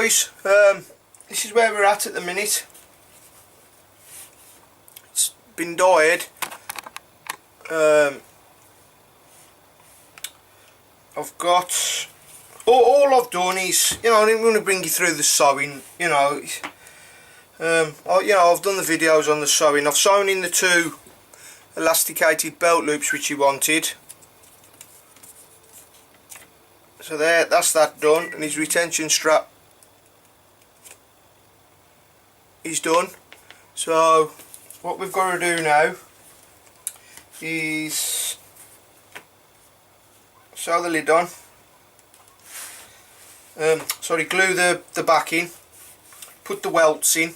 guys, this is where we're at the minute. It's been dyed. I've got all I've done is, I didn't want to bring you through the sewing, I've done the videos on the sewing. I've sewn in the 2 elasticated belt loops which he wanted. So that's that done, and his retention strap is done. So what we've got to do now is sew the lid on. Glue the back in, put the welts in.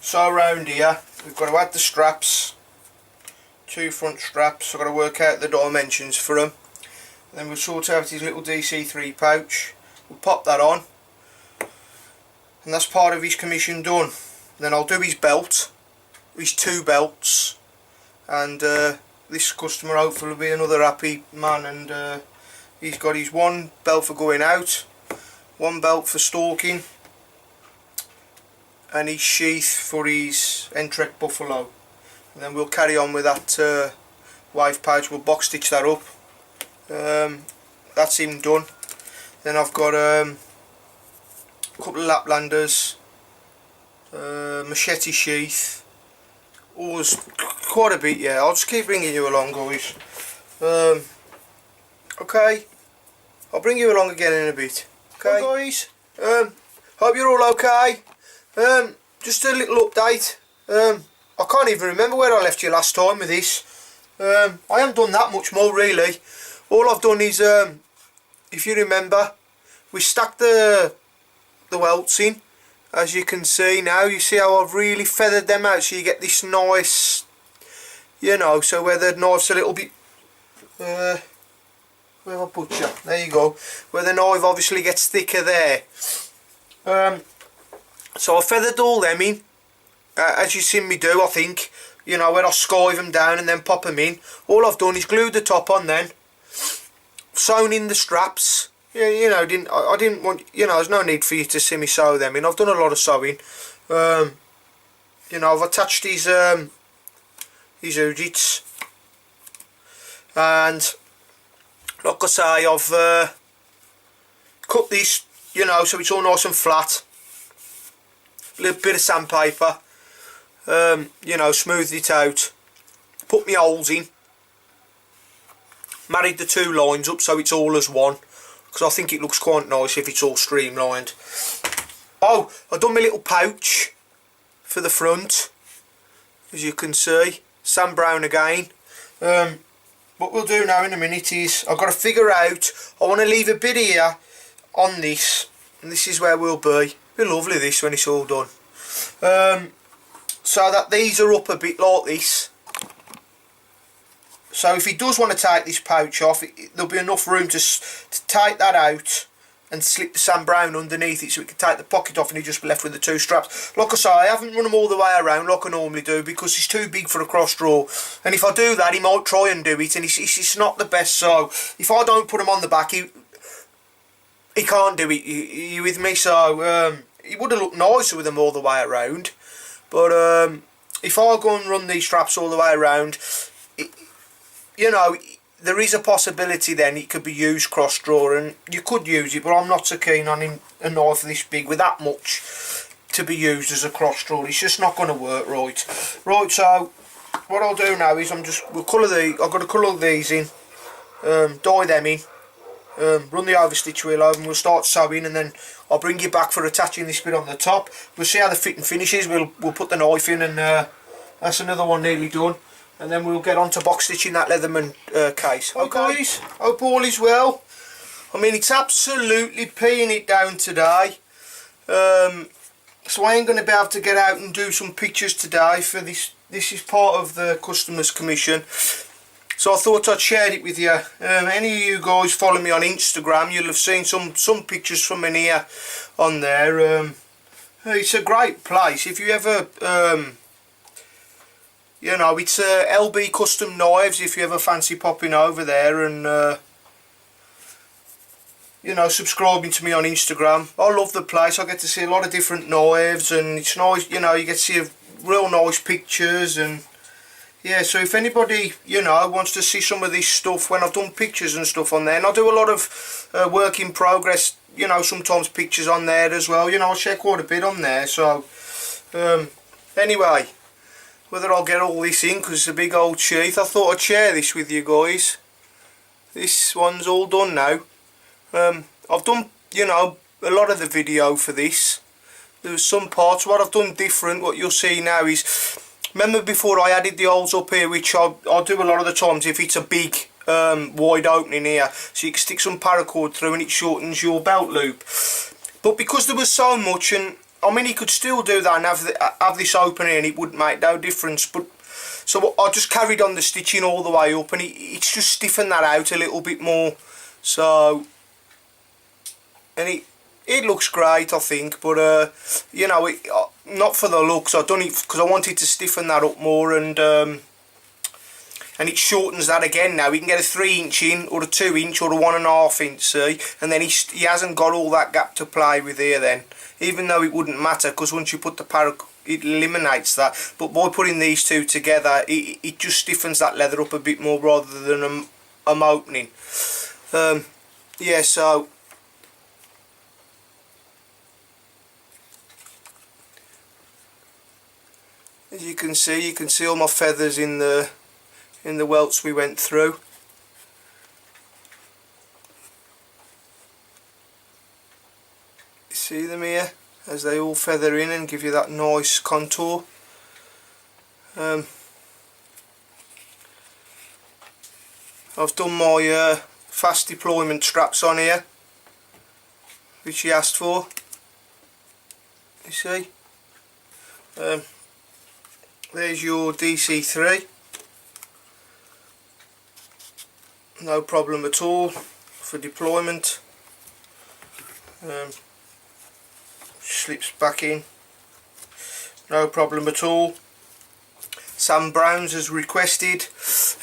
So around here we've got to add the straps, 2 front straps. I've got to work out the dimensions for them. Then we'll sort out his little DC3 pouch. We'll pop that on, and that's part of his commission done. Then I'll do his belt, his 2 belts, and this customer hopefully will be another happy man. And he's got his 1 belt for going out, 1 belt for stalking, and his sheath for his entrek buffalo. And then we'll carry on with that wave pouch. We'll box stitch that up. That's him done. Then I've got a couple of Laplanders, machete sheath. There's quite a bit, yeah. I'll just keep bringing you along, guys. Okay, I'll bring you along again in a bit. Okay, guys. Hope you're all okay. Just a little update. I can't even remember where I left you last time with this. I haven't done that much more really. All I've done is, if you remember, we stuck the welts in. As you can see now, you see how I've really feathered them out, so you get this nice, so where the knife's a little bit, where have I put you? There you go. Where the knife obviously gets thicker there. So I feathered all them in, as you've seen me do, I think. Where I skive them down and then pop them in. All I've done is glued the top on then, sewn in the straps. I didn't want, there's no need for you to see me sew them in. I've done a lot of sewing. I've attached these ujits, and like I say, I've cut this, so it's all nice and flat. A little bit of sandpaper, smoothed it out, put my holes in, married the 2 lines up so it's all as one, because I think it looks quite nice if it's all streamlined. Oh, I've done my little pouch for the front, as you can see, sand brown again. What we'll do now in a minute is, I've got to figure out, I want to leave a bit here on this, and this is where we'll be. It'll be lovely this when it's all done. So that these are up a bit like this. So if he does want to take this pouch off, there'll be enough room to take that out and slip the sand brown underneath it, so we can take the pocket off and he'll just be left with the 2 straps. Like I say, I haven't run them all the way around like I normally do, because it's too big for a cross draw, and if I do that he might try and do it, and it's not the best. So if I don't put them on the back, he can't do it. You with me? So it would have looked nicer with them all the way around, but if I go and run these straps all the way around, there is a possibility then it could be used cross draw, and you could use it, but I'm not so keen on a knife this big with that much to be used as a cross draw. It's just not going to work right. So what I'll do now is we'll colour I've got to colour these in, dye them in, run the overstitch wheel over, and we'll start sewing, and then I'll bring you back for attaching this bit on the top. We'll see how the fitting finishes. We'll put the knife in, and that's another one nearly done. And then we'll get on to box stitching that Leatherman case. Okay, guys, hope all is well. I mean, it's absolutely peeing it down today. So I ain't going to be able to get out and do some pictures today for this. This is part of the customer's commission. So I thought I'd share it with you. Any of you guys follow me on Instagram, you'll have seen some pictures from in here on there. It's a great place. If you ever... it's LB Custom Knives if you ever fancy popping over there and you know, subscribing to me on Instagram. I love the place. I get to see a lot of different knives, and it's nice, you know, you get to see real nice pictures. And yeah, so if anybody, you know, wants to see some of this stuff when I've done pictures and stuff on there, and I do a lot of work in progress, you know, sometimes pictures on there as well, you know, I share quite a bit on there. So anyway, whether I'll get all this in, because it's a big old sheath, I thought I'd share this with you guys. This one's all done now. I've done, you know, a lot of the video for this. There's some parts what I've done different. What you'll see now is, remember before I added the holes up here, which I do a lot of the times if it's a big wide opening here, so you can stick some paracord through and it shortens your belt loop. But because there was so much, and I mean, you could still do that and have this opening and it wouldn't make no difference, but so I just carried on the stitching all the way up, and it's just stiffened that out a little bit more. So, and it looks great, I think, but you know, not for the looks. I've done it because I wanted to stiffen that up more, and it shortens that again. Now we can get a 3-inch in, or a 2-inch, or a 1.5 inch, see, and then he hasn't got all that gap to play with here then, even though it wouldn't matter, because once you put the paracord, it eliminates that. But by putting these two together, it just stiffens that leather up a bit more rather than an opening. Yeah, so as you can see all my feathers in the welts we went through. You see them here as they all feather in and give you that nice contour. I've done my fast deployment straps on here, which he asked for. You see, there's your DC3, no problem at all for deployment. Slips back in, no problem at all. Sam Browns has requested,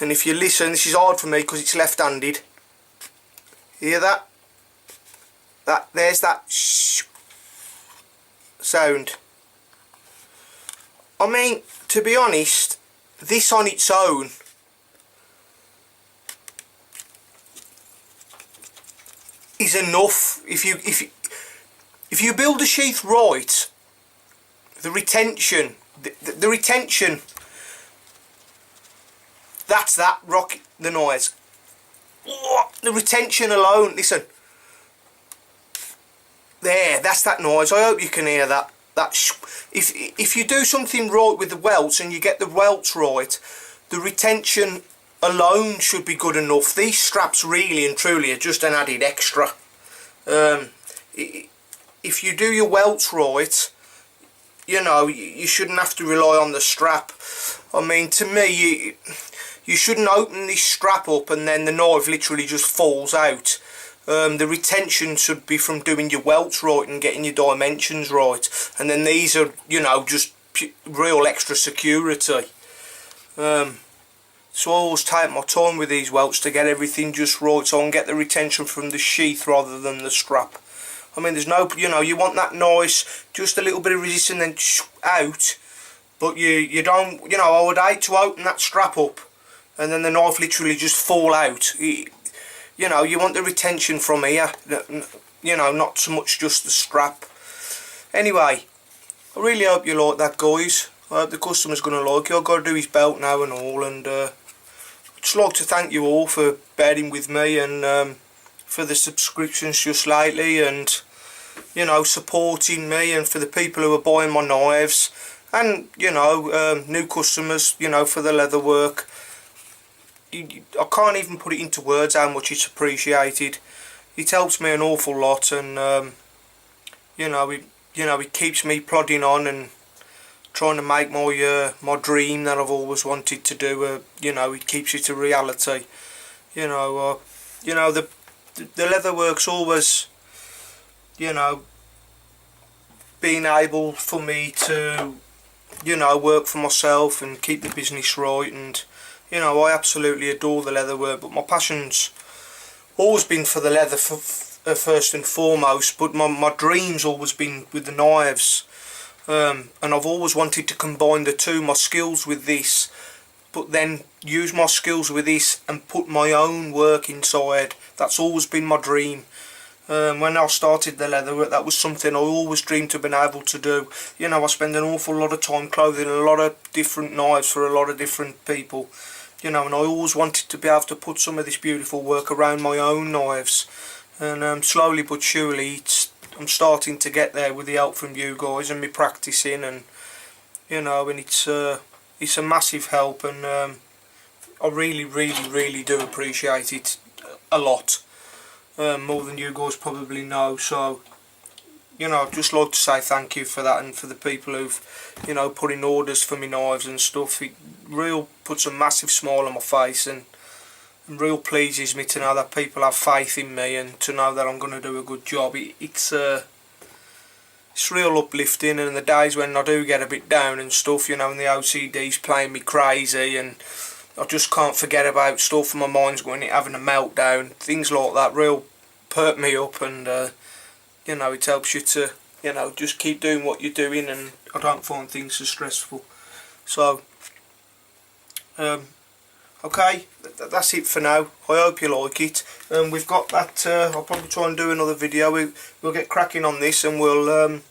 and if you listen, this is hard for me because it's left-handed. Hear that? There's that sound. I mean, to be honest, this on its own is enough. If you build a sheath right, the retention, the retention, that's that rock, the noise. The retention alone, listen. There, that's that noise. I hope you can hear that. If you do something right with the welts and you get the welts right, the retention alone should be good enough. These straps really and truly are just an added extra. If you do your welts right, you know, you shouldn't have to rely on the strap. I mean, to me, you shouldn't open this strap up and then the knife literally just falls out. The retention should be from doing your welts right and getting your dimensions right, and then these are, you know, just real extra security. So I always take my time with these welts to get everything just right, so I can get the retention from the sheath rather than the strap. I mean, there's no, you know, you want that nice, just a little bit of resistance and then out, but you don't, you know, I would hate to open that strap up and then the knife literally just fall out. You know, you want the retention from here, you know, not so much just the strap. Anyway, I really hope you like that, guys. I hope the customer's going to like it. I've got to do his belt now and all, and I'd just like to thank you all for bearing with me, and for the subscriptions just lately, and, you know, supporting me, and for the people who are buying my knives, and, you know, new customers, you know, for the leather work. I can't even put it into words how much it's appreciated. It helps me an awful lot, and you know, it keeps me plodding on and trying to make my dream that I've always wanted to do. You know, it keeps it a reality. You know, the leather work's always, you know, being able for me to, you know, work for myself and keep the business right, and, you know, I absolutely adore the leather work, but my passion's always been for the leather first and foremost, but my dream's always been with the knives, and I've always wanted to combine the two, my skills with this, but then use my skills with this and put my own work inside. That's always been my dream. When I started the leather work, that was something I always dreamed of being able to do. You know, I spend an awful lot of time clothing a lot of different knives for a lot of different people. You know, and I always wanted to be able to put some of this beautiful work around my own knives. And slowly but surely, I'm starting to get there with the help from you guys and me practicing, and you know, and it's a massive help, and I really do appreciate it a lot. More than you guys probably know. So, you know, I'd just like to say thank you for that, and for the people who've, you know, put in orders for me knives and stuff. It real puts a massive smile on my face, and real pleases me to know that people have faith in me, and to know that I'm going to do a good job. It's real uplifting, and the days when I do get a bit down and stuff, you know, and the OCD's playing me crazy, and I just can't forget about stuff, and my mind's going having a meltdown. Things like that real perk me up, and you know, it helps you to, you know, just keep doing what you're doing, and I don't find things so stressful. So, okay, that's it for now. I hope you like it. We've got that. I'll probably try and do another video. We'll get cracking on this, and we'll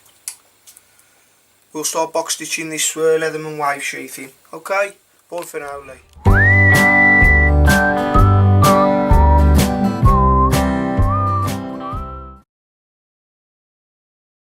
start box stitching this Leatherman wave sheathing. Okay, bye for now, Lee.